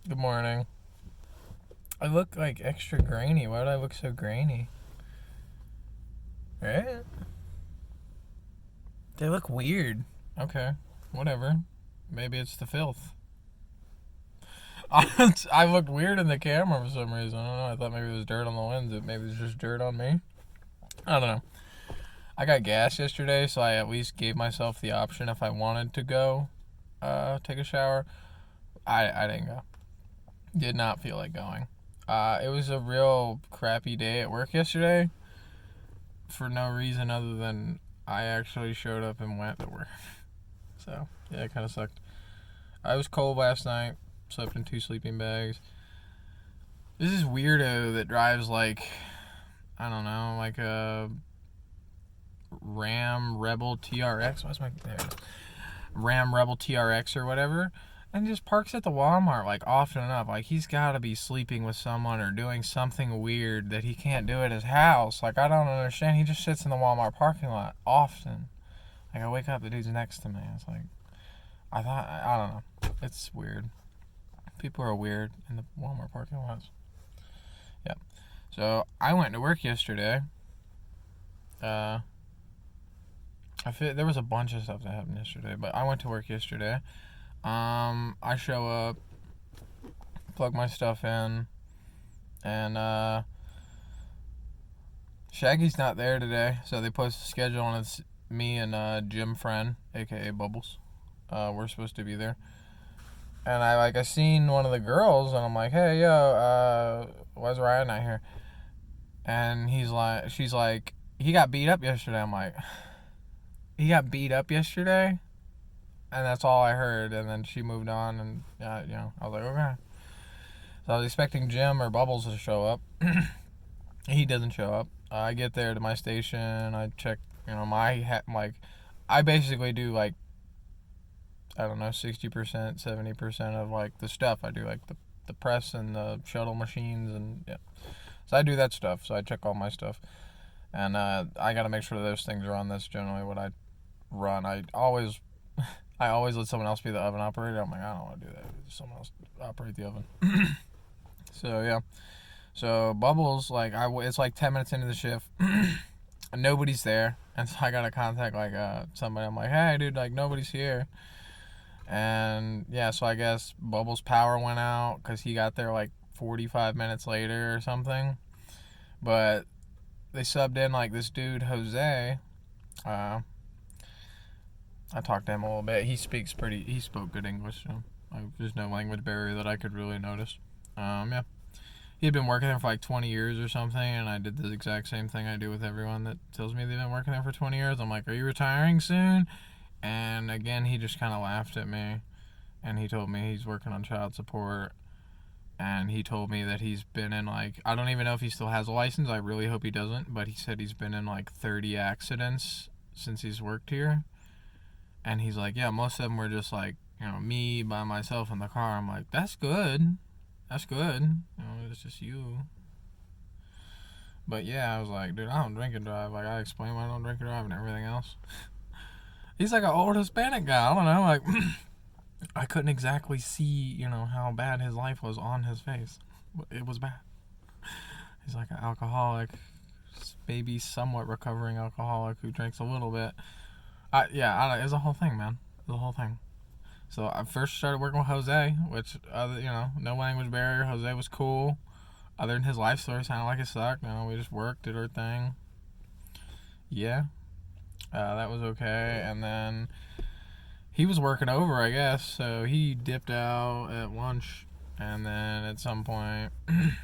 Good morning. I look like extra grainy. Why do I look so grainy? Right? They look weird. Okay, whatever. Maybe it's the filth. I looked weird in the camera for some reason. I don't know. I thought maybe it was dirt on the lens. Maybe it's just dirt on me. I don't know. I got gas yesterday, so I at least gave myself the option if I wanted to go take a shower. I didn't go. Did not feel like going. It was a real crappy day at work yesterday for no reason other than I actually showed up and went to work. So, yeah, it kind of sucked. I was cold last night, slept in 2 sleeping bags. This is weirdo that drives like, I don't know, like a Ram Rebel TRX. What's my, there it is. Ram Rebel TRX or whatever. And just parks at the Walmart like often enough. Like he's got to be sleeping with someone or doing something weird that he can't do at his house. Like I don't understand. He just sits in the Walmart parking lot often. Like I wake up, the dude's next to me. It's like I don't know. It's weird. People are weird in the Walmart parking lots. Yeah. So I went to work yesterday. There was a bunch of stuff that happened yesterday, but I went to work yesterday. I show up, plug my stuff in, and Shaggy's not there today, so they posted a schedule and it's me and Jim Friend, aka Bubbles. We're supposed to be there. And I seen one of the girls and I'm like, hey yo, why's Ryan not here? And she's like, he got beat up yesterday. I'm like, he got beat up yesterday? And that's all I heard. And then she moved on, and I was like, okay. So I was expecting Jim or Bubbles to show up. He doesn't show up. I get there to my station. I check, I basically do like, I don't know, 60%, 70% of like the stuff. I do like the press and the shuttle machines, and yeah. So I do that stuff. So I check all my stuff, and I got to make sure those things are on. That's generally what I run. I always let someone else be the oven operator. I'm like, I don't want to do that. Someone else operate the oven. So, yeah. So, Bubbles, it's like 10 minutes into the shift. And nobody's there. And so I got to contact, somebody. I'm like, hey, dude, nobody's here. And, yeah, so I guess Bubbles' power went out because he got there, 45 minutes later or something. But they subbed in, this dude, Jose. I talked to him a little bit. He spoke good English, so there's no language barrier that I could really notice. Yeah. He had been working there for 20 years or something, and I did the exact same thing I do with everyone that tells me they've been working there for 20 years. I'm like, are you retiring soon? And again, he just kind of laughed at me, and he told me he's working on child support, and he told me that he's been in, I don't even know if he still has a license. I really hope he doesn't, but he said he's been in, 30 accidents since he's worked here. And he's like, yeah, most of them were just me by myself in the car. I'm like, that's good. That's good. It's just you. But yeah, I was like, dude, I don't drink and drive. I explained why I don't drink and drive and everything else. He's like an old Hispanic guy. I don't know. I couldn't exactly see, how bad his life was on his face. It was bad. He's like an alcoholic, maybe somewhat recovering alcoholic who drinks a little bit. It was a whole thing, man. It was a whole thing. So I first started working with Jose, which, no language barrier. Jose was cool. Other than his life story sounded like it sucked. We just worked, did our thing. Yeah. That was okay. And then he was working over, I guess. So he dipped out at lunch. And then at some point, it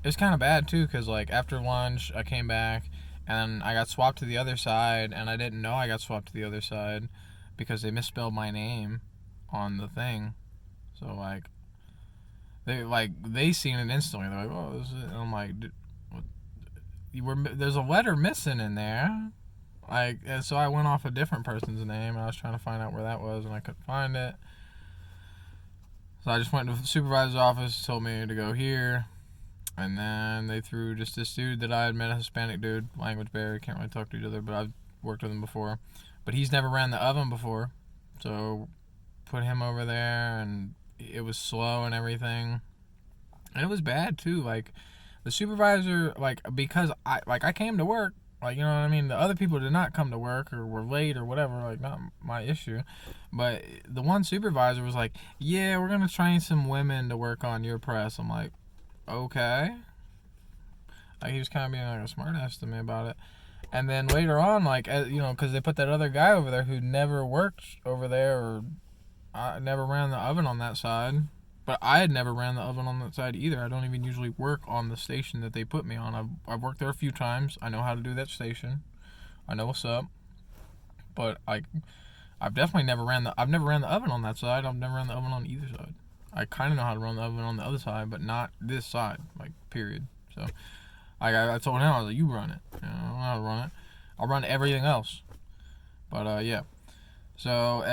was kind of bad too, because after lunch, I came back. And I got swapped to the other side, and I didn't know I got swapped to the other side because they misspelled my name on the thing. So they seen it instantly. They're like, "Oh, this is it." And I'm like, "There's a letter missing in there." And so I went off a different person's name, and I was trying to find out where that was, and I couldn't find it. So I just went to the supervisor's office, told me to go here. And then they threw just this dude that I had met, a Hispanic dude, language barrier, can't really talk to each other, but I've worked with him before. But he's never ran the oven before, so put him over there, and it was slow and everything, and it was bad too. Like the supervisor, like because I came to work, like you know what I mean. The other people did not come to work or were late or whatever. Like not my issue, but the one supervisor was like, "Yeah, we're gonna train some women to work on your press." I'm like, okay. Like he was kind of being like a smartass to me about it. And then later on, like you know, because they put that other guy over there who never worked over there or never ran the oven on that side. But I had never ran the oven on that side either. I don't even usually work on the station that they put me on. I've worked there a few times. I know how to do that station. I know what's up. But I've definitely never ran the oven on that side. I've never ran the oven on either side. I kind of know how to run the oven on the other side, but not this side. Like period. So I told him, I was like, you run it. You know, I don't know how to run it. I'll run everything else. But yeah. So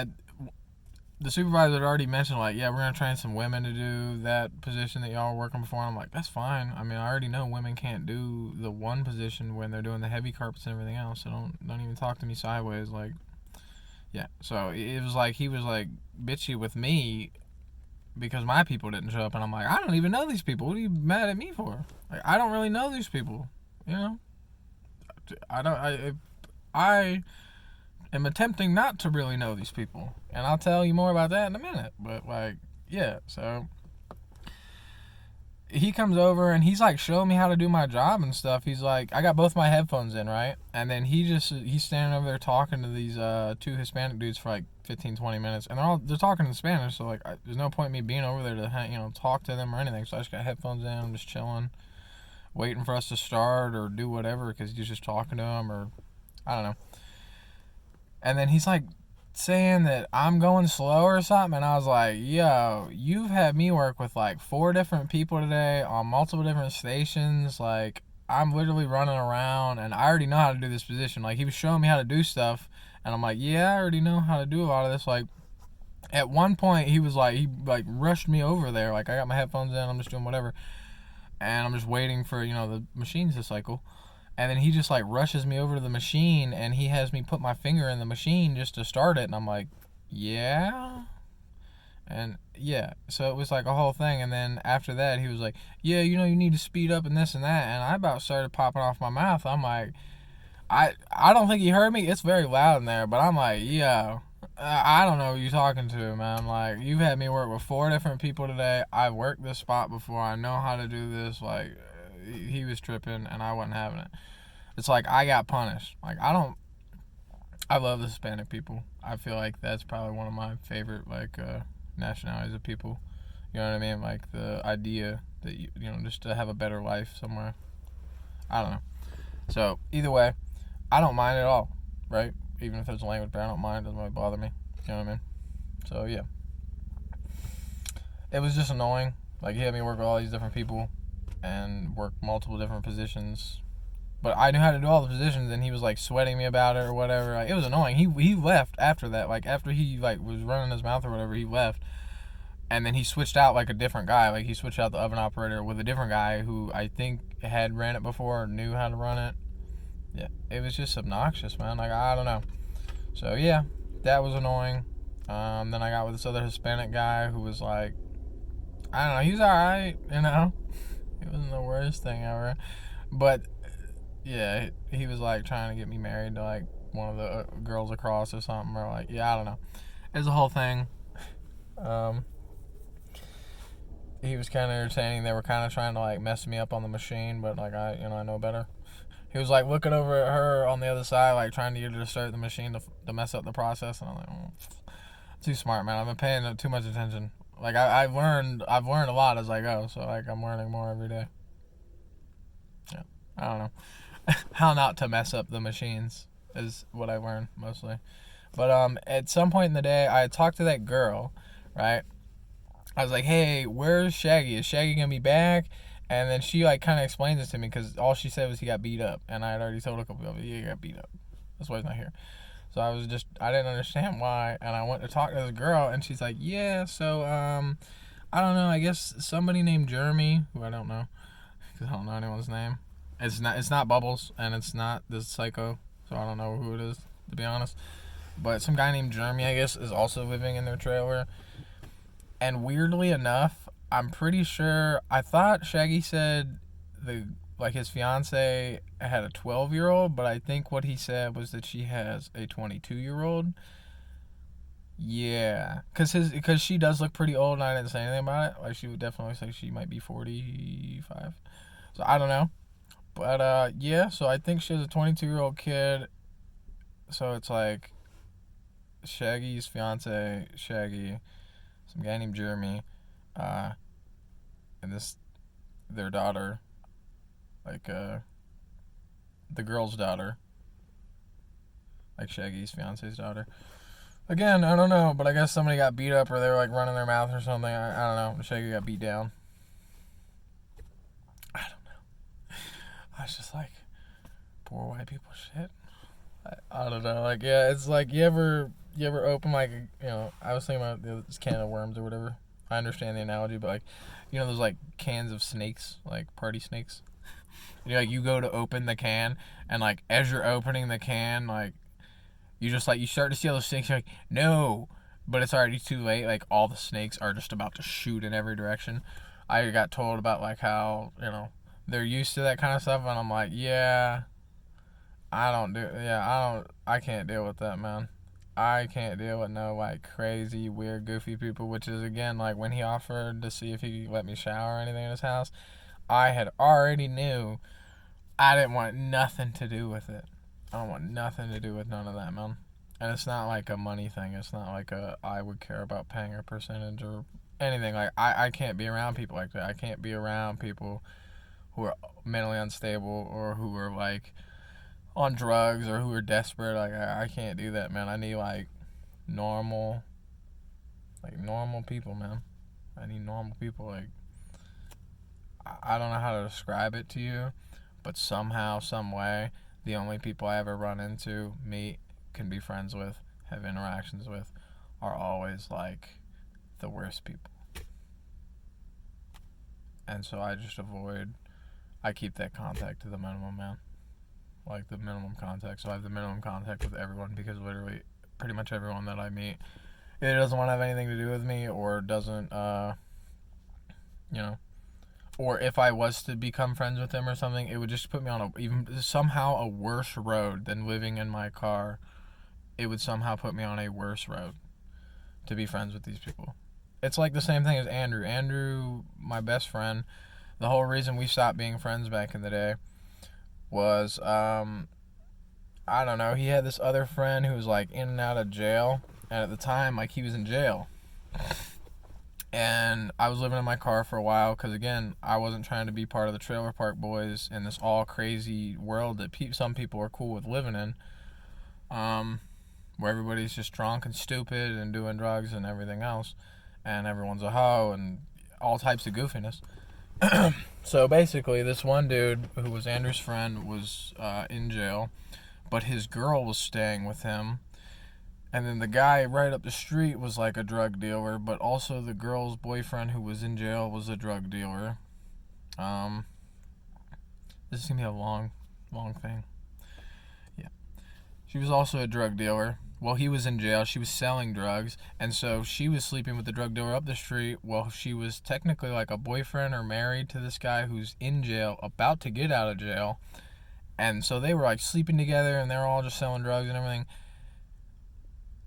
the supervisor had already mentioned, like, yeah, we're going to train some women to do that position that y'all were working before. I'm like, that's fine. I mean, I already know women can't do the one position when they're doing the heavy carpets and everything else. So don't even talk to me sideways. Like, yeah. So it was like he was, like, bitchy with me because my people didn't show up. And I'm like, I don't even know these people. What are you mad at me for? Like, I don't really know these people. You know? I am attempting not to really know these people, and I'll tell you more about that in a minute. But like, yeah, so he comes over and he's like showing me how to do my job and stuff. He's like, I got both my headphones in, right? And then he's standing over there talking to these two Hispanic dudes for like 15-20 minutes, and they're talking in Spanish. So like, there's no point in me being over there to talk to them or anything. So I just got headphones in. I'm just chilling, waiting for us to start or do whatever because he's just talking to them, or I don't know. And then he's like saying that I'm going slow or something, and I was like, yo, you've had me work with like 4 different people today on multiple different stations. Like, I'm literally running around and I already know how to do this position. Like, he was showing me how to do stuff, and I'm like, yeah, I already know how to do a lot of this. Like, at one point he rushed me over there. Like, I got my headphones in, I'm just doing whatever, and I'm just waiting for the machines to cycle. And then he just like rushes me over to the machine and he has me put my finger in the machine just to start it. And I'm like, yeah. And yeah, so it was like a whole thing. And then after that, he was like, yeah, you need to speed up and this and that. And I about started popping off my mouth. I'm like, I don't think he heard me. It's very loud in there, but I'm like, yo, I don't know who you're talking to, man. Like, you've had me work with 4 different people today. I've worked this spot before. I know how to do this. Like, he was tripping and I wasn't having it. It's like I got punished. Like, I love the Hispanic people. I feel like that's probably one of my favorite nationalities of people. You know what I mean? Like the idea that just to have a better life somewhere. I don't know. So either way, I don't mind at all, right? Even if there's a language barrier, I don't mind. It doesn't really bother me. You know what I mean? So yeah. It was just annoying. Like, he had me work with all these different people and work multiple different positions, but I knew how to do all the positions, and he was like sweating me about it or whatever. Like, it was annoying. He left after that. Like, after he was running his mouth or whatever, he left, and then he switched out like a different guy. Like, he switched out the oven operator with a different guy who I think had ran it before or knew how to run it. Yeah, it was just obnoxious, man. Like, I don't know. So yeah, that was annoying. Then I got with this other Hispanic guy who was like, I don't know, he was alright, It wasn't the worst thing ever. But, yeah, he was, like, trying to get me married to, like, one of the girls across or something. Or, like, yeah, I don't know. It was a whole thing. He was kind of entertaining. They were kind of trying to, like, mess me up on the machine. But, like, I know better. He was, like, looking over at her on the other side, like, trying to get her to start the machine to mess up the process. And I'm like, too smart, man. I've been paying too much attention. Like, I've learned a lot as I go, so, like, I'm learning more every day. Yeah, I don't know. How not to mess up the machines is what I learned, mostly. But, at some point in the day, I talked to that girl, right? I was like, hey, where's Shaggy? Is Shaggy gonna be back? And then she, like, kind of explained this to me, because all she said was he got beat up, and I had already told a couple of people, yeah, he got beat up. That's why he's not here. So I didn't understand why, and I went to talk to this girl, and she's like, yeah, so, I don't know, I guess somebody named Jeremy, who I don't know, because I don't know anyone's name. It's not Bubbles, and it's not this psycho, so I don't know who it is, to be honest. But some guy named Jeremy, I guess, is also living in their trailer, And weirdly enough, I'm pretty sure, I thought Shaggy said his fiance had a 12-year-old, but I think what he said was that she has a 22-year-old. Yeah, because she does look pretty old, and I didn't say anything about it. Like, she would definitely say she might be 45. So I don't know, but yeah. So I think she has a 22-year-old kid. So it's like Shaggy's fiance, Shaggy, some guy named Jeremy, uh, and their daughter, like the girl's daughter, like Shaggy's fiance's daughter. Again, I don't know, but I guess somebody got beat up or they were like running their mouth or something. I don't know. Shaggy got beat down. I don't know. I was just like, poor white people shit. I don't know. Like, yeah, it's like you ever open like, I was thinking about this can of worms or whatever. I understand the analogy, but like, those like cans of snakes, like party snakes. You go to open the can, and like as you're opening the can, like you start to see all those snakes. You're like, no, but it's already too late. Like all the snakes are just about to shoot in every direction. I got told about like how they're used to that kind of stuff, and I'm like, yeah, I can't deal with that, man. I can't deal with no like crazy, weird, goofy people. Which is again like when he offered to see if he could let me shower or anything in his house, I had already knew I didn't want nothing to do with it. I don't want nothing to do with none of that, man. And it's not like a money thing. It's not like I would care about paying a percentage or anything. Like I can't be around people like that. I can't be around people who are mentally unstable or who are like on drugs or who are desperate. Like I can't do that, man. I need like normal people, man. I need normal people. Like I don't know how to describe it to you, but somehow, some way, the only people I ever run into, meet, can be friends with, have interactions with, are always like the worst people. And so I just I keep that contact to the minimum, man. Like the minimum contact. So I have the minimum contact with everyone because literally pretty much everyone that I meet either doesn't want to have anything to do with me or doesn't, or if I was to become friends with them or something, it would just put me on even somehow a worse road than living in my car. It would somehow put me on a worse road to be friends with these people. It's like the same thing as Andrew. Andrew, my best friend, the whole reason we stopped being friends back in the day was, I don't know, he had this other friend who was like in and out of jail, and at the time, like, he was in jail. And I was living in my car for a while because, again, I wasn't trying to be part of the trailer park boys in this all crazy world that some people are cool with living in, where everybody's just drunk and stupid and doing drugs and everything else, and everyone's a hoe and all types of goofiness. So basically, this one dude who was Andrew's friend was in jail, but his girl was staying with him. And then the guy right up the street was like a drug dealer, but also the girl's boyfriend who was in jail was a drug dealer. This is gonna be a long thing. Yeah. She was also a drug dealer. While he was in jail, she was selling drugs, and so she was sleeping with the drug dealer up the street while she was technically like a boyfriend or married to this guy who's in jail, about to get out of jail. And so they were like sleeping together, and they were all just selling drugs and everything.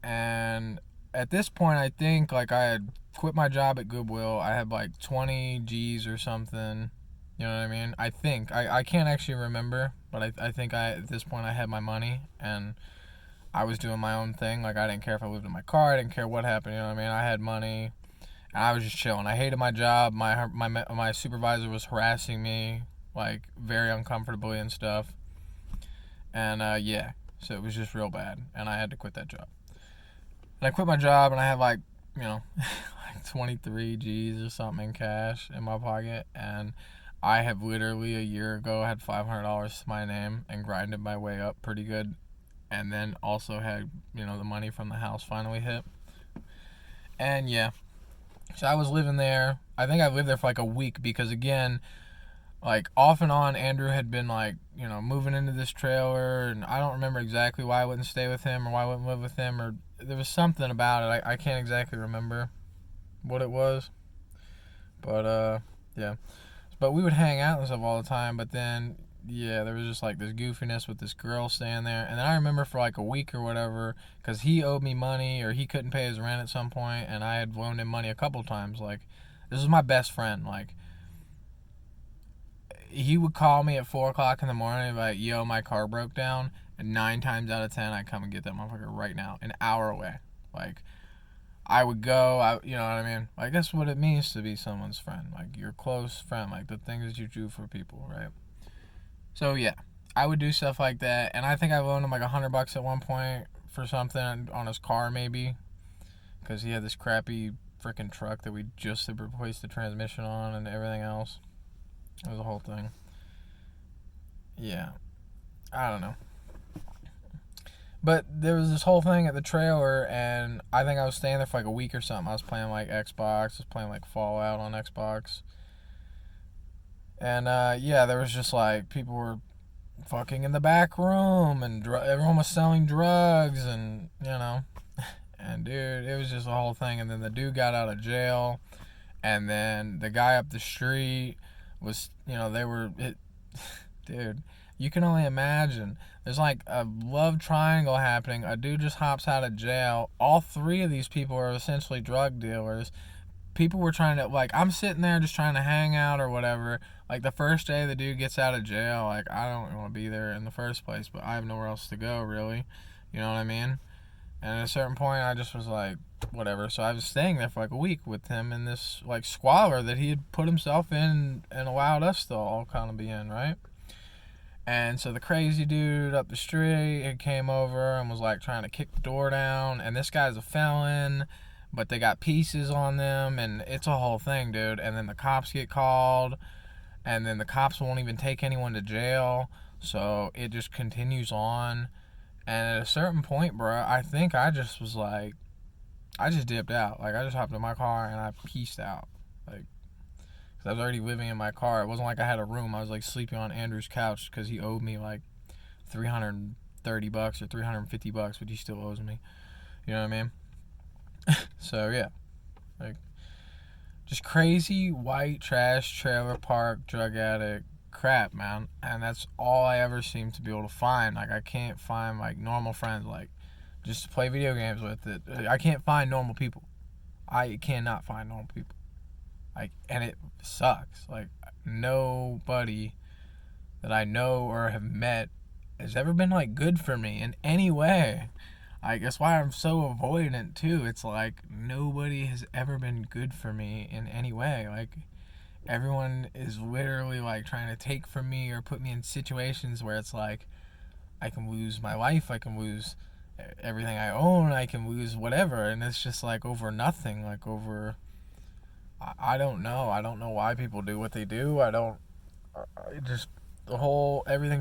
And at this point, I think like I had quit my job at Goodwill. I had like 20 G's or something. You know what I mean? I think. I can't actually remember, but I think at this point I had my money and I was doing my own thing. Like I didn't care if I lived in my car. I didn't care what happened. You know what I mean? I had money and I was just chilling. I hated my job. My supervisor was harassing me like very uncomfortably and stuff. And yeah, so it was just real bad. And I had to quit that job. And I quit my job and I had like, like 23 G's or something in cash in my pocket. And I have literally a year ago had $500 to my name and grinded my way up pretty good. And then also had, the money from the house finally hit. And yeah, so I was living there. I think I lived there for like a week because, again, like off and on, Andrew had been like, moving into this trailer, and I don't remember exactly why I wouldn't stay with him or why I wouldn't live with him, or there was something about it. I can't exactly remember, what it was. But yeah. But we would hang out and stuff all the time. But then yeah, there was just like this goofiness with this girl staying there. And then I remember for like a week or whatever, because he owed me money or he couldn't pay his rent at some point, and I had loaned him money a couple times. Like, this was my best friend. Like, he would call me at 4 o'clock in the morning and be like, yo, my car broke down. And 9 times out of 10, I come and get that motherfucker right now, an hour away. Like, I would go, you know what I mean? Like, that's what it means to be someone's friend. Like, your close friend, like the things that you do for people, right? So, yeah, I would do stuff like that. And I think I loaned him like $100 at one point for something on his car, maybe. Because he had this crappy freaking truck that we just had replaced the transmission on and everything else. It was a whole thing. Yeah. I don't know. But there was this whole thing at the trailer, and I think I was staying there for like a week or something. I was playing like Xbox. I was playing like Fallout on Xbox. And yeah, there was just like people were fucking in the back room, and everyone was selling drugs, and you know. And dude, it was just a whole thing. And then the dude got out of jail, and then the guy up the street was, you know, dude, you can only imagine. There's like a love triangle happening. A dude just hops out of jail. All 3 of these people are essentially drug dealers. People were trying to, like, I'm sitting there just trying to hang out or whatever. Like, the first day the dude gets out of jail, like, I don't want to be there in the first place, but I have nowhere else to go, really. You know what I mean? And at a certain point, I just was like, whatever. So I was staying there for like a week with him in this, like, squalor that he had put himself in and allowed us to all kind of be in, right? And so the crazy dude up the street came over and was like trying to kick the door down. And this guy's a felon, but they got pieces on them, and it's a whole thing, dude. And then the cops get called, and then the cops won't even take anyone to jail. So it just continues on. And at a certain point, bro, I think I just was like, I just dipped out. Like, I just hopped in my car and I peaced out. Like, I was already living in my car. It wasn't like I had a room. I was like sleeping on Andrew's couch because he owed me like $330 or $350, but he still owes me. You know what I mean? So yeah, like, just crazy white trash trailer park drug addict crap, man. And that's all I ever seem to be able to find. Like, I can't find like normal friends, like just to play video games with it. I can't find normal people. I cannot find normal people. Like, and it sucks. Like, nobody that I know or have met has ever been like good for me in any way. Like, that's why I'm so avoidant too. It's like nobody has ever been good for me in any way. Like, everyone is literally like trying to take from me or put me in situations where it's like I can lose my life, I can lose everything I own, I can lose whatever, and it's just like over nothing, like over, I don't know. I don't know why people do what they do. Everything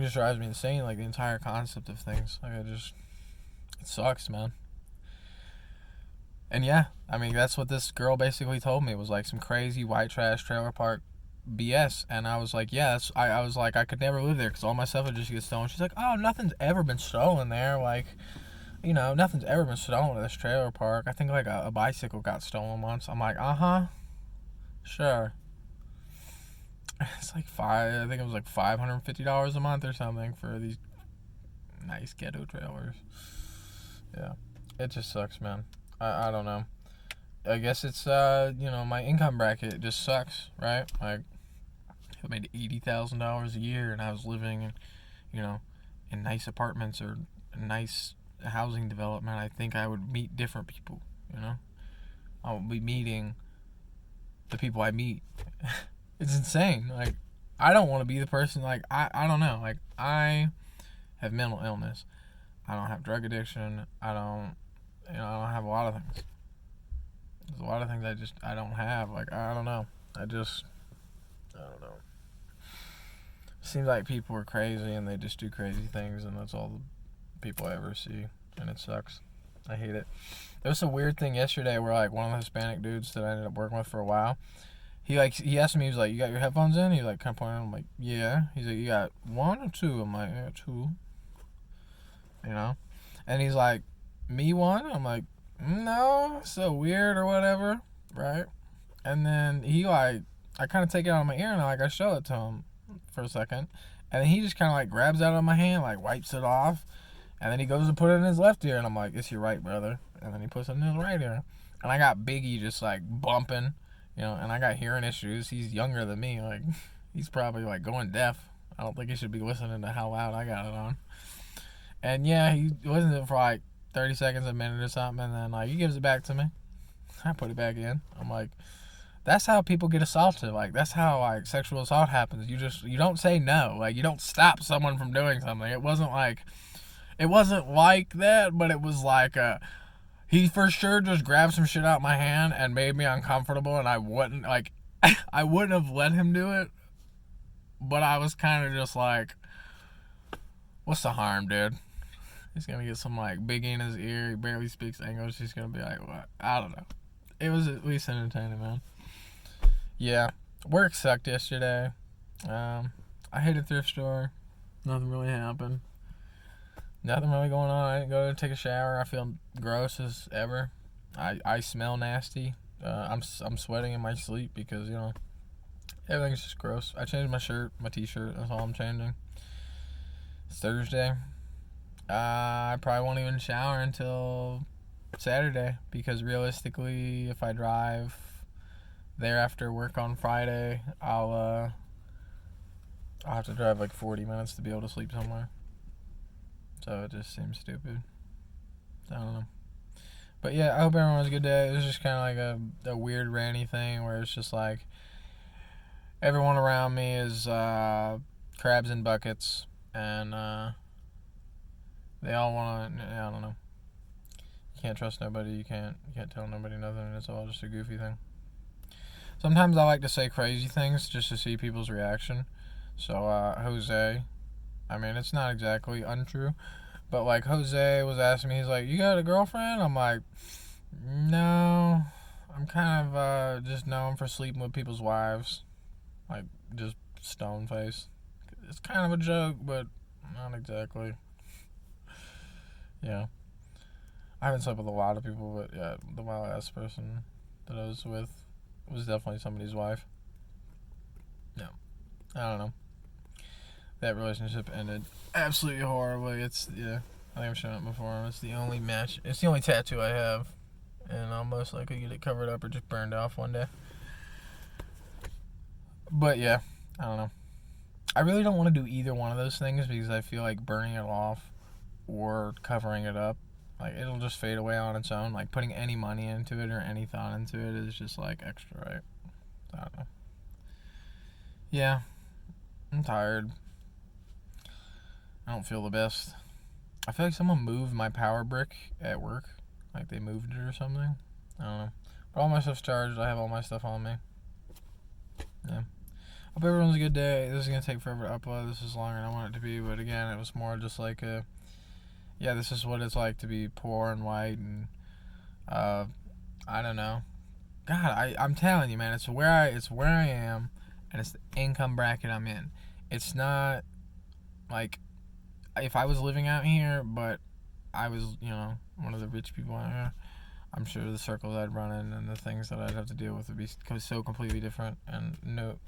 just drives me insane. Like, the entire concept of things. Like, it sucks, man. And yeah, I mean, that's what this girl basically told me. It was like some crazy white trash trailer park BS. And I was like, yeah, I was like, I could never live there because all my stuff would just get stolen. She's like, oh, nothing's ever been stolen there. Like, you know, nothing's ever been stolen at this trailer park. I think like a bicycle got stolen once. I'm like, sure. It's like I think it was like $550 a month or something for these nice ghetto trailers. Yeah, it just sucks, man. I don't know. I guess it's you know, my income bracket just sucks, right? Like, I made $80,000 a year, and I was living in, you know, in nice apartments or nice housing development. I think I would meet different people. You know, I would be meeting the people I meet. It's insane. Like, I don't want to be the person, like, I don't know. Like, I have mental illness. I don't have drug addiction. I don't have a lot of things. There's a lot of things I don't have. Like, I don't know. I don't know. Seems like people are crazy and they just do crazy things, and that's all the people I ever see, and it sucks. I hate it. There was a weird thing yesterday where, like, one of the Hispanic dudes that I ended up working with for a while, he asked me, he was like, you got your headphones in? He like kind of pointed. I'm like, yeah. He's like, you got one or two? I'm like, yeah, two. You know? And he's like, me one? I'm like, no, so weird or whatever. right? And then he like, I kind of take it out of my ear and I show it to him for a second, and then he just kind of like grabs it out of my hand, like wipes it off, and then he goes to put it in his left ear, and I'm like, it's your right, brother. And then he puts it in his right ear, and I got Biggie just like bumping, and I got hearing issues. He's younger than me, like he's probably like going deaf. I don't think he should be listening to how loud I got it on. And yeah, he listened to it for like 30 seconds, a minute or something, and then like he gives it back to me. I put it back in. I'm like, that's how people get assaulted. Like that's how like sexual assault happens. You don't say no. Like you don't stop someone from doing something. It wasn't like that, but it was like he for sure just grabbed some shit out of my hand and made me uncomfortable, and I wouldn't like I wouldn't have let him do it, but I was kind of just like, what's the harm, dude? He's gonna get some like Biggie in his ear. He barely speaks English. He's gonna be like, what? I don't know. It was at least entertaining, man. Yeah, work sucked yesterday. I hit a thrift store. Nothing really happened. Nothing really going on. I didn't go to take a shower. I feel gross as ever. I smell nasty. I'm sweating in my sleep because everything's just gross. I changed my shirt, my t-shirt. That's all I'm changing. It's Thursday. I probably won't even shower until Saturday because realistically, if I drive there after work on Friday, I'll have to drive like 40 minutes to be able to sleep somewhere. So it just seems stupid. I don't know. But yeah, I hope everyone has a good day. It was just kind of like a weird ranty thing where it's just like everyone around me is crabs in buckets, and they all want to. I don't know. You can't trust nobody. You can't tell nobody nothing. It's all just a goofy thing. Sometimes I like to say crazy things just to see people's reaction. So Jose, I mean, it's not exactly untrue, but like Jose was asking me, he's like, you got a girlfriend? I'm like, no, I'm kind of just known for sleeping with people's wives, like just stone face. It's kind of a joke, but not exactly. Yeah, I haven't slept with a lot of people, but yeah, the last person that I was with was definitely somebody's wife. Yeah, I don't know. That relationship ended absolutely horribly. I think I've shown it before. It's the only tattoo I have, and I'll most likely get it covered up or just burned off one day. But yeah, I don't know. I really don't want to do either one of those things because I feel like burning it off or covering it up, like it'll just fade away on its own. Like putting any money into it or any thought into it is just like extra, right? I don't know. Yeah, I'm tired. I don't feel the best. I feel like someone moved my power brick at work. Like they moved it or something. I don't know. But all my stuff's charged. I have all my stuff on me. Yeah. Hope everyone's a good day. This is going to take forever to upload. This is longer than I want it to be. But again, it was more just like this is what it's like to be poor and white. And I don't know. God, I'm telling you, man, it's where I am, and it's the income bracket I'm in. It's not like if I was living out here, but I was, one of the rich people out here, I'm sure the circles I'd run in and the things that I'd have to deal with would be so completely different. And no,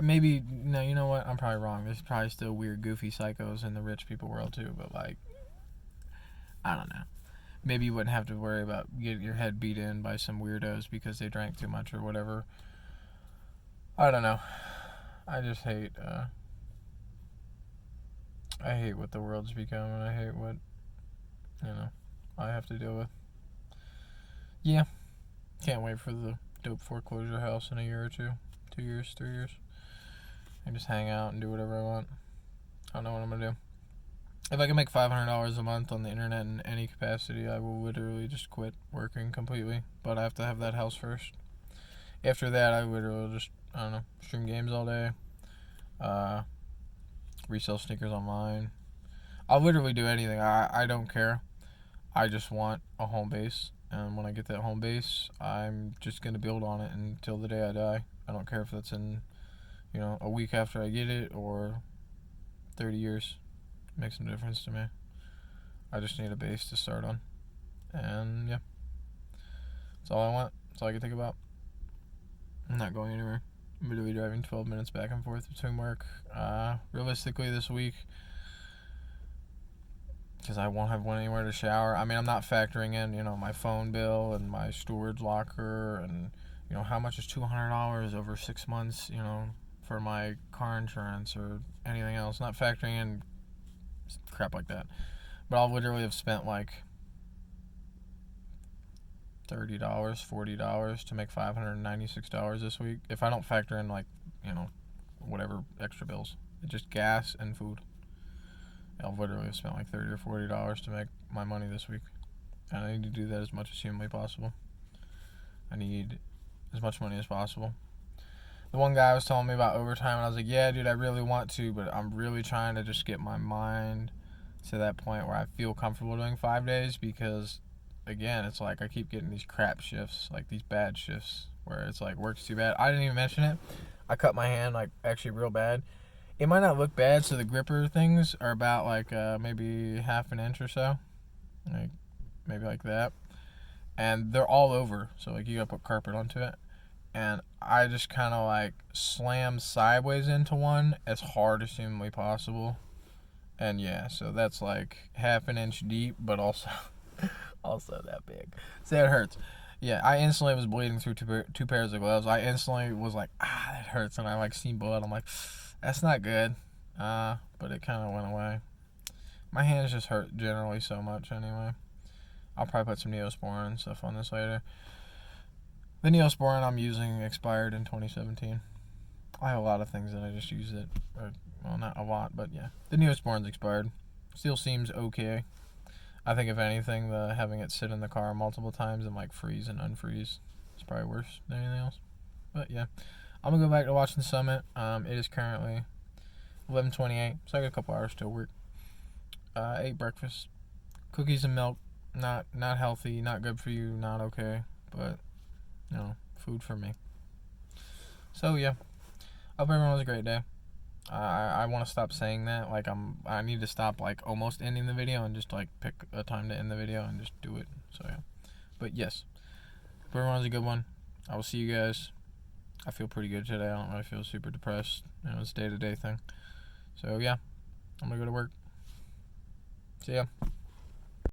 maybe, no, you know what? I'm probably wrong. There's probably still weird, goofy psychos in the rich people world too, but like, I don't know. Maybe you wouldn't have to worry about getting your head beat in by some weirdos because they drank too much or whatever. I don't know. I just hate, I hate what the world's become, and I hate what, I have to deal with. Yeah. Can't wait for the dope foreclosure house in a year or 2. 2 years, 3 years. I just hang out and do whatever I want. I don't know what I'm going to do. If I can make $500 a month on the internet in any capacity, I will literally just quit working completely. But I have to have that house first. After that, I literally just, stream games all day. Resell sneakers online. I'll literally do anything. I don't care. I just want a home base. And when I get that home base, I'm just going to build on it until the day I die. I don't care if that's in, a week after I get it or 30 years. It makes no difference to me. I just need a base to start on. And yeah, that's all I want. That's all I can think about. I'm not going anywhere. I'm literally driving 12 minutes back and forth between work. Realistically, this week, because I won't have anywhere to shower. I mean, I'm not factoring in, my phone bill and my storage locker and, how much is $200 over 6 months, for my car insurance or anything else. Not factoring in crap like that. But I'll literally have spent like $30, $40 to make $596 this week. If I don't factor in whatever extra bills. It's just gas and food. I'll literally have spent like $30 or $40 to make my money this week. And I need to do that as much as humanly possible. I need as much money as possible. The one guy was telling me about overtime, and I was like, yeah, dude, I really want to, but I'm really trying to just get my mind to that point where I feel comfortable doing 5 days, because, again, it's like I keep getting these crap shifts, like these bad shifts, where it's like work's too bad. I didn't even mention it. I cut my hand, like, actually real bad. It might not look bad, so the gripper things are about, like, maybe half an inch or so. Like, maybe like that. And they're all over, so, like, you gotta put carpet onto it. And I just kind of, like, slammed sideways into one as hard as humanly possible. And, yeah, so that's, like, half an inch deep, but also that big. So it hurts. Yeah, I instantly was bleeding through two pairs of gloves. I instantly was like, that hurts. And I, like, seen blood. I'm like, that's not good. But it kind of went away. My hands just hurt generally so much anyway. I'll probably put some Neosporin and stuff on this later. The Neosporin I'm using expired in 2017. I have a lot of things that I just use it. Well, not a lot, but yeah. The Neosporin's expired. Still seems okay. I think if anything, having it sit in the car multiple times and like freeze and unfreeze is probably worse than anything else. But yeah. I'm going to go back to watching Summit. It is currently 11:28, so I got a couple hours to work. Ate breakfast. Cookies and milk. Not healthy, not good for you, not okay, but food for me. So yeah, hope everyone has a great day. I want to stop saying that. Like I need to stop like almost ending the video and just like pick a time to end the video and just do it. So yeah, but yes, hope everyone has a good one. I will see you guys. I feel pretty good today. I don't really feel super depressed. It's a day-to-day thing. So yeah, I'm gonna go to work. See ya.